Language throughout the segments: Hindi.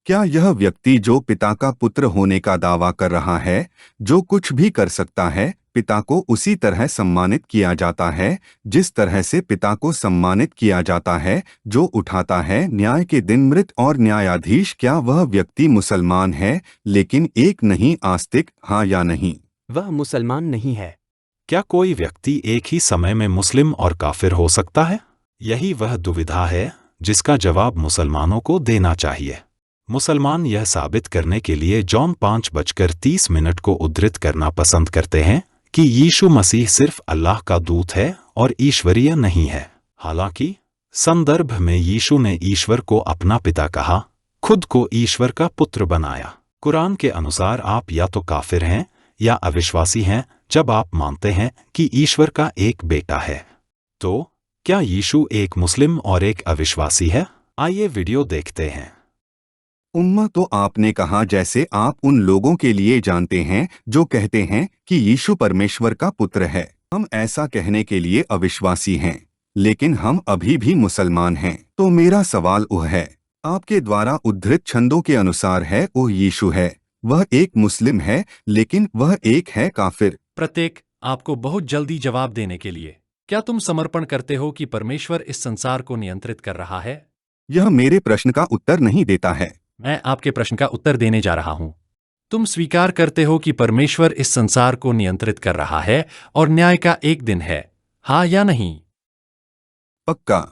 क्या यह व्यक्ति जो पिता का पुत्र होने का दावा कर रहा है, जो कुछ भी कर सकता है, पिता को उसी तरह सम्मानित किया जाता है जिस तरह से पिता को सम्मानित किया जाता है, जो उठाता है न्याय के दिन मृत और न्यायाधीश? क्या वह व्यक्ति मुसलमान है लेकिन एक नहीं आस्तिक, हाँ या नहीं? वह मुसलमान नहीं है। क्या कोई व्यक्ति एक ही समय में मुस्लिम और काफिर हो सकता है? यही वह दुविधा है जिसका जवाब मुसलमानों को देना चाहिए। मुसलमान यह साबित करने के लिए जॉन 5:30 को उद्धृत करना पसंद करते हैं कि यीशु मसीह सिर्फ अल्लाह का दूत है और ईश्वरीय नहीं है। हालांकि संदर्भ में यीशु ने ईश्वर को अपना पिता कहा, खुद को ईश्वर का पुत्र बनाया। कुरान के अनुसार आप या तो काफिर हैं या अविश्वासी हैं जब आप मानते हैं कि ईश्वर का एक बेटा है। तो क्या यीशु एक मुस्लिम और एक अविश्वासी है? आइए वीडियो देखते हैं। उम्मा, तो आपने कहा जैसे आप उन लोगों के लिए जानते हैं जो कहते हैं कि यीशु परमेश्वर का पुत्र है। हम ऐसा कहने के लिए अविश्वासी हैं, लेकिन हम अभी भी मुसलमान हैं। तो मेरा सवाल वह है, आपके द्वारा उद्धृत छंदों के अनुसार है वह यीशु है, वह एक मुस्लिम है लेकिन वह एक है काफिर। प्रत्येक, आपको बहुत जल्दी जवाब देने के लिए, क्या तुम समर्पण करते हो कि परमेश्वर इस संसार को नियंत्रित कर रहा है? यह मेरे प्रश्न का उत्तर नहीं देता है। मैं आपके प्रश्न का उत्तर देने जा रहा हूं। तुम स्वीकार करते हो कि परमेश्वर इस संसार को नियंत्रित कर रहा है और न्याय का एक दिन है, हाँ या नहीं? पक्का।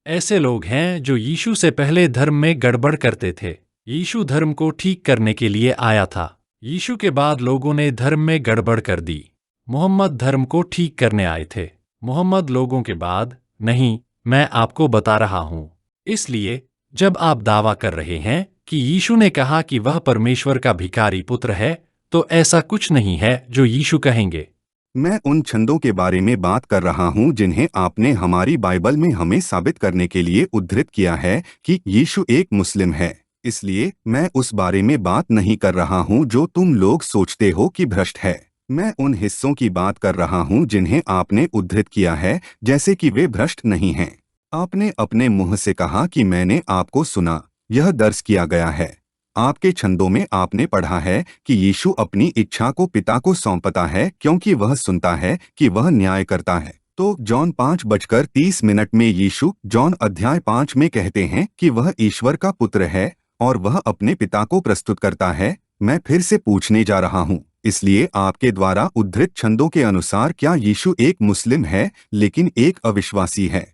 ऐसे लोग हैं जो यीशु से पहले धर्म में गड़बड़ करते थे। यीशु धर्म को ठीक करने के लिए आया था। यीशु के बाद लोगों ने धर्म में गड़बड़ कर दी। मोहम्मद धर्म को ठीक करने आए थे। मोहम्मद लोगों के बाद नहीं, मैं आपको बता रहा हूं। इसलिए जब आप दावा कर रहे हैं कि यीशु ने कहा कि वह परमेश्वर का भिखारी पुत्र है, तो ऐसा कुछ नहीं है जो यीशु कहेंगे। मैं उन छंदों के बारे में बात कर रहा हूं जिन्हें आपने हमारी बाइबल में हमें साबित करने के लिए उद्धृत किया है कि यीशु एक मुस्लिम है। इसलिए मैं उस बारे में बात नहीं कर रहा हूं जो तुम लोग सोचते हो कि भ्रष्ट है। मैं उन हिस्सों की बात कर रहा हूं जिन्हें आपने उद्धृत किया है, जैसे कि वे भ्रष्ट नहीं हैं। आपने अपने मुंह से कहा कि मैंने आपको सुना, यह दर्ज किया गया है। आपके छंदों में आपने पढ़ा है कि यीशु अपनी इच्छा को पिता को सौंपता है क्योंकि वह सुनता है कि वह न्याय करता है। तो जॉन 5:30 में यीशु जॉन अध्याय 5 में कहते हैं कि वह ईश्वर का पुत्र है और वह अपने पिता को प्रस्तुत करता है। मैं फिर से पूछने जा रहा हूँ, इसलिए आपके द्वारा उद्धृत छंदों के अनुसार क्या यीशु एक मुस्लिम है लेकिन एक अविश्वासी है?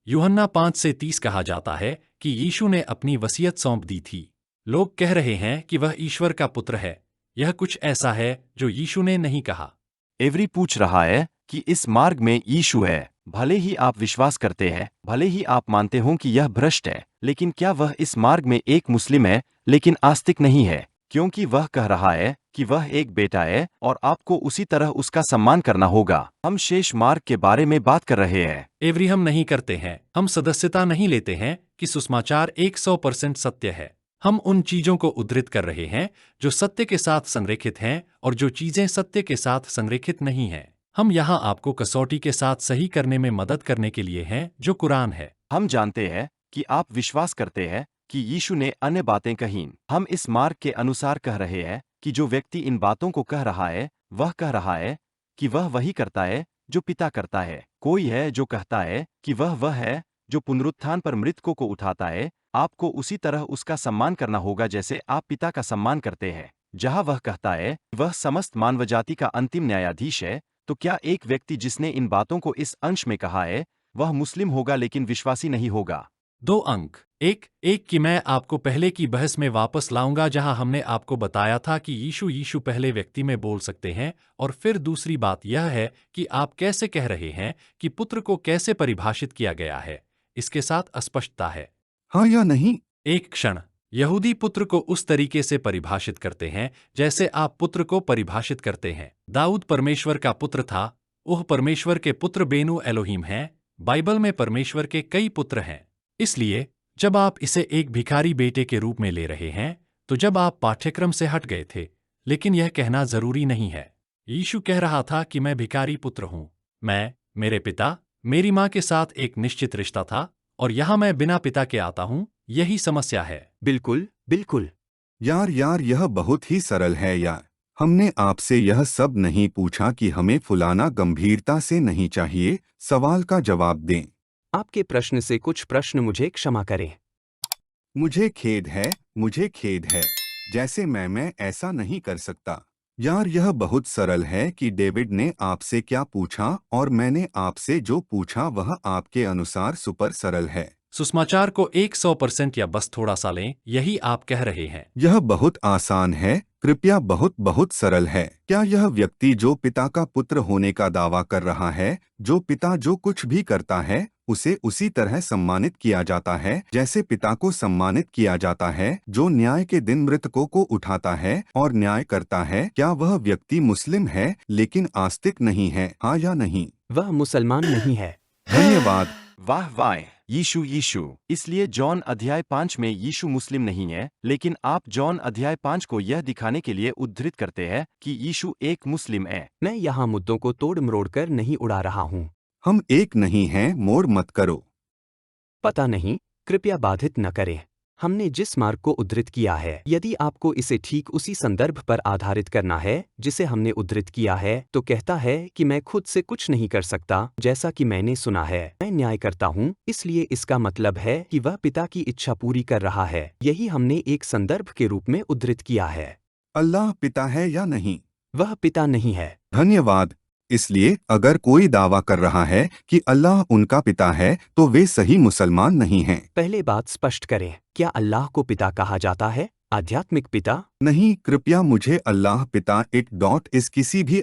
यूहन्ना 5:30 कहा जाता है कि यीशु ने अपनी वसीयत सौंप दी थी। लोग कह रहे हैं कि वह ईश्वर का पुत्र है। यह कुछ ऐसा है जो यीशु ने नहीं कहा। एवरी पूछ रहा है कि इस मार्ग में यीशु है। भले ही आप विश्वास करते हैं, भले ही आप मानते हो कि यह भ्रष्ट है, लेकिन क्या वह इस मार्ग में एक मुस्लिम है लेकिन आस्तिक नहीं है? क्योंकि वह कह रहा है कि वह एक बेटा है और आपको उसी तरह उसका सम्मान करना होगा। हम शेष मार्ग के बारे में बात कर रहे हैं। एवरी, हम नहीं करते हैं। हम सदस्यता नहीं लेते हैं कि सुसमाचार 100% सत्य है। हम उन चीजों को उद्धृत कर रहे हैं जो सत्य के साथ संरेखित हैं और जो चीजें सत्य के साथ संरेखित नहीं हैं। हम यहाँ आपको कसौटी के साथ सही करने में मदद करने के लिए हैं, जो कुरान है। हम जानते हैं कि आप विश्वास करते हैं कि यीशु ने अन्य बातें कहीं। हम इस मार्ग के अनुसार कह रहे हैं कि जो व्यक्ति इन बातों को कह रहा है, वह कह रहा है कि वह वही करता है जो पिता करता है। कोई है जो कहता है कि वह है जो पुनरुत्थान पर मृतकों को उठाता है। आपको उसी तरह उसका सम्मान करना होगा जैसे आप पिता का सम्मान करते हैं। जहां वह कहता है वह समस्त मानवजाति का अंतिम न्यायाधीश है, तो क्या एक व्यक्ति जिसने इन बातों को इस अंश में कहा है, वह मुस्लिम होगा लेकिन विश्वासी नहीं होगा? 2 अंक। एक कि मैं आपको पहले की बहस में वापस लाऊंगा जहां हमने आपको बताया था कि यीशु पहले व्यक्ति में बोल सकते हैं, और फिर दूसरी बात यह है कि आप कैसे कह रहे हैं कि पुत्र को कैसे परिभाषित किया गया है। इसके साथ अस्पष्टता है। हाँ या नहीं? एक क्षण। यहूदी पुत्र को उस तरीके से परिभाषित करते हैं जैसे आप पुत्र को परिभाषित करते हैं। दाऊद परमेश्वर का पुत्र था। वह परमेश्वर के पुत्र बेनु एलोहीम हैं। बाइबल में परमेश्वर के कई पुत्र हैं। इसलिए जब आप इसे एक भिखारी बेटे के रूप में ले रहे हैं, तो जब आप पाठ्यक्रम से हट गए थे, लेकिन यह कहना जरूरी नहीं है। यीशु कह रहा था कि मैं भिखारी पुत्र हूं। मेरे पिता, मेरी मां के साथ एक निश्चित रिश्ता था, और यहां मैं बिना पिता के आता हूं, यही समस्या है। बिल्कुल, बिल्कुल। यार यह बहुत ही सरल है यार। हमने आपसे यह सब नहीं पूछा कि हमें फुलाना गंभीरता से नहीं चाहिए। सवाल का जवाब दें। आपके प्रश्न से कुछ प्रश्न मुझे क्षमा करें। मुझे खेद है। जैसे मैं ऐसा नहीं कर सकता। यार यह बहुत सरल है कि डेविड ने आपसे क्या पूछा और मैंने आपसे जो पूछा वह आपके अनुसार सुपर सरल है। सुसमाचार को 100% या बस थोड़ा सा लें, यही आप कह रहे हैं। यह बहुत आसान है, कृपया बहुत सरल है। क्या यह व्यक्ति जो पिता का पुत्र होने का दावा कर रहा है, जो पिता जो कुछ भी करता है उसे उसी तरह सम्मानित किया जाता है जैसे पिता को सम्मानित किया जाता है, जो न्याय के दिन मृतकों को उठाता है और न्याय करता है, क्या वह व्यक्ति मुस्लिम है लेकिन आस्तिक नहीं है, हाँ या नहीं? वह मुसलमान नहीं है। धन्यवाद। वाह वाह, यीशु। इसलिए जॉन अध्याय 5 में यीशु मुस्लिम नहीं है, लेकिन आप जॉन अध्याय 5 को यह दिखाने के लिए उद्धृत करते हैं कि यीशु एक मुस्लिम है। मैं यहाँ मुद्दों को तोड़ मरोड़ कर नहीं उड़ा रहा हूँ। हम एक नहीं हैं, मोड़ मत करो। पता नहीं, कृपया बाधित न करें। हमने जिस मार्ग को उद्धृत किया है, यदि आपको इसे ठीक उसी संदर्भ पर आधारित करना है जिसे हमने उद्धृत किया है, तो कहता है कि मैं खुद से कुछ नहीं कर सकता, जैसा कि मैंने सुना है। मैं न्याय करता हूँ, इसलिए इसका मतलब है कि वह पिता की इच्छा पूरी कर रहा है। यही हमने एक संदर्भ के रूप में उद्धृत किया है। अल्लाह पिता है या नहीं? वह पिता नहीं है। धन्यवाद। इसलिए अगर कोई दावा कर रहा है कि अल्लाह उनका पिता है तो वे सही मुसलमान नहीं हैं। पहले बात स्पष्ट करें, क्या अल्लाह को पिता कहा जाता है? आध्यात्मिक पिता? नहीं, कृपया मुझे अल्लाह पिता इस किसी भी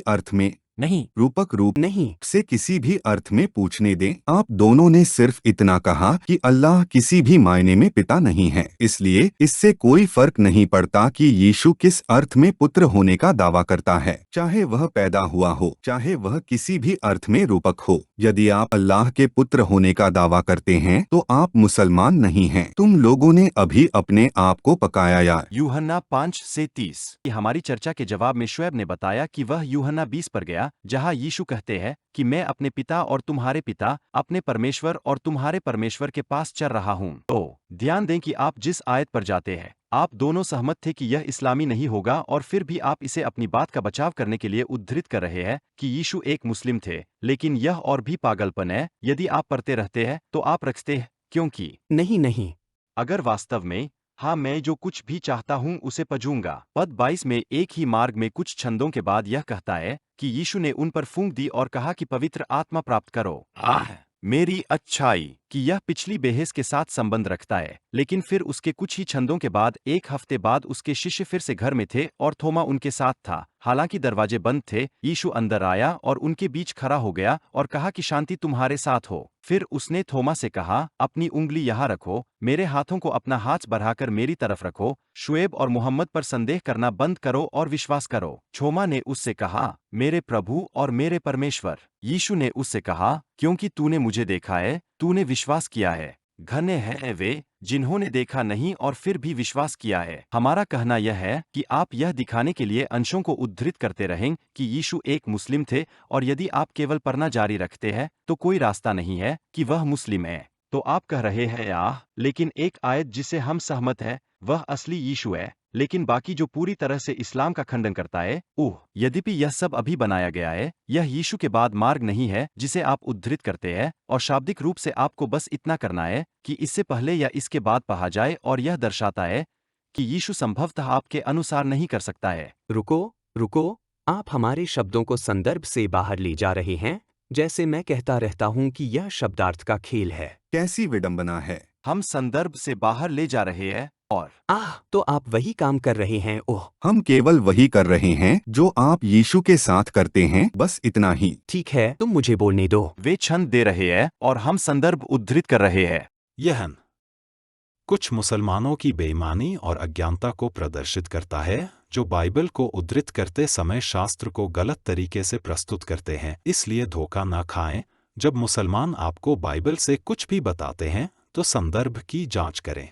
अर्थ में नहीं, रूपक रूप नहीं। से किसी भी अर्थ में पूछने दें। आप दोनों ने सिर्फ इतना कहा कि अल्लाह किसी भी मायने में पिता नहीं है, इसलिए इससे कोई फर्क नहीं पड़ता कि यीशु किस अर्थ में पुत्र होने का दावा करता है, चाहे वह पैदा हुआ हो, चाहे वह किसी भी अर्थ में रूपक हो। यदि आप अल्लाह के पुत्र होने का दावा करते हैं तो आप मुसलमान नहीं हैं। तुम लोगों ने अभी अपने आप को पकाया यार। यूहन्ना 5 से 30। हमारी चर्चा के जवाब में शुएब ने बताया कि वह यूहन्ना 20 पर गया, जहां यीशु कहते हैं कि मैं अपने पिता और तुम्हारे पिता, अपने परमेश्वर और तुम्हारे परमेश्वर के पास चल रहा हूं। तो ध्यान दें कि आप जिस आयत पर जाते हैं, आप दोनों सहमत थे कि यह इस्लामी नहीं होगा, और फिर भी आप इसे अपनी बात का बचाव करने के लिए उद्धृत कर रहे हैं कि यीशु एक मुस्लिम थे। लेकिन यह और भी पागलपन है। यदि आप पढ़ते रहते हैं तो आप रखते हैं, क्योंकि नहीं। अगर वास्तव में हाँ, मैं जो कुछ भी चाहता हूँ उसे पजूंगा। पद 22 में एक ही मार्ग में कुछ छंदों के बाद यह कहता है कि यीशु ने उन पर फूंक दी और कहा कि पवित्र आत्मा प्राप्त करो। मेरी अच्छाई कि यह पिछली बेहस के साथ संबंध रखता है, लेकिन फिर उसके कुछ ही छंदों के बाद एक हफ्ते बाद उसके शिष्य फिर से घर में थे और थोमा उनके साथ था। हालांकि दरवाजे बंद थे, यीशु अंदर आया और उनके बीच खड़ा हो गया और कहा कि शांति तुम्हारे साथ हो। फिर उसने थोमा से कहा, अपनी उंगली यहाँ रखो, मेरे हाथों को अपना हाथ बढ़ाकर मेरी तरफ रखो, शुएब और मोहम्मद पर संदेह करना बंद करो और विश्वास करो। थोमा ने उससे कहा, मेरे प्रभु और मेरे परमेश्वर। यीशु ने उससे कहा, क्योंकि तूने मुझे देखा है, तूने विश्वास किया है। धन्य हैं वे जिन्होंने देखा नहीं और फिर भी विश्वास किया है। हमारा कहना यह है कि आप यह दिखाने के लिए अंशों को उद्धृत करते रहें कि यीशु एक मुस्लिम थे, और यदि आप केवल पढ़ना जारी रखते हैं तो कोई रास्ता नहीं है कि वह मुस्लिम है। तो आप कह रहे हैं लेकिन एक आयत जिसे हम सहमत है वह असली यीशु है, लेकिन बाकी जो पूरी तरह से इस्लाम का खंडन करता है। यद्यपि यह सब अभी बनाया गया है, यह यीशु के बाद मार्ग नहीं है जिसे आप उद्धृत करते हैं, और शाब्दिक रूप से आपको बस इतना करना है कि इससे पहले या इसके बाद पढ़ा जाए, और यह दर्शाता है कि यीशु संभवतः आपके अनुसार नहीं कर सकता है। रुको, आप हमारे शब्दों को संदर्भ से बाहर ले जा रहे हैं, जैसे मैं कहता रहता हूं कि यह शब्दार्थ का खेल है। कैसी विडंबना है। हम संदर्भ से बाहर ले जा रहे हैं, और तो आप वही काम कर रहे हैं। हम केवल वही कर रहे हैं जो आप यीशु के साथ करते हैं, बस इतना ही। ठीक है, तुम मुझे बोलने दो। वे छंद दे रहे हैं और हम संदर्भ उद्धृत कर रहे हैं। यह कुछ मुसलमानों की बेईमानी और अज्ञानता को प्रदर्शित करता है, जो बाइबल को उद्धृत करते समय शास्त्र को गलत तरीके से प्रस्तुत करते हैं। इसलिए धोखा न खाएं। जब मुसलमान आपको बाइबल से कुछ भी बताते हैं तो संदर्भ की जांच करें।